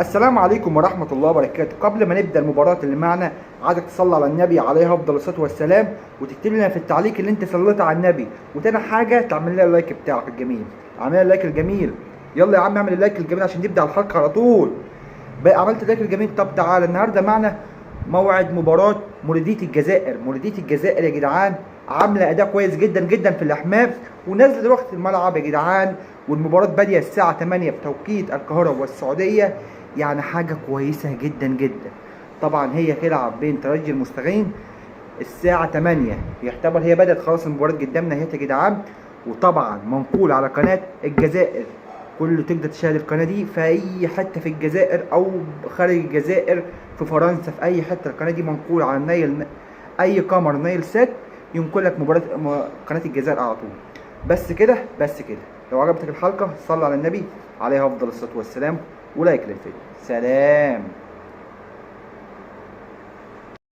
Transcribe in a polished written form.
السلام عليكم ورحمة الله وبركاته. قبل ما نبدأ المباراة اللي معنا، عايزك تصلي على النبي عليه أفضل الصلاة والسلام، وتكتب لنا في التعليق اللي أنت صليت على النبي، وتاني حاجة تعمل لنا اللايك بتاعك الجميل. اعمل لنا اللايك الجميل، يلا يا عم اعمل اللايك الجميل عشان نبدأ الحلقة على طول. بقى عملت اللايك الجميل. طب تعالى النهارده معنا موعد مباراة مولودية الجزائر. مولودية الجزائر يا جدعان عاملة أداء كويس جدا جدا في الأحماء، ونازلة دلوقتي الملعب يا جدعان، والمباراة بادية الساعة 8 بتوقيت القاهرة والسعودية، يعني حاجة كويسة جدا جدا. طبعا هي هتلعب بين ترجي المستغيث الساعة 8، يعتبر هي بدأت خلاص المباراة قدامنا اهي يا جدعان. وطبعا منقول على قناة الجزائر، كله تقدر تشاهد القناة دي في أي حتة في الجزائر أو خارج الجزائر، في فرنسا، في أي حتة. القناة دي منقول على النايل، أي قمر نايل سات ينقل لك مباراة قناة الجزائر على طول. بس كده بس كده. لو عجبتك الحلقة صل على النبي عليه أفضل الصلاة والسلام، ولايك للفيديو. سلام.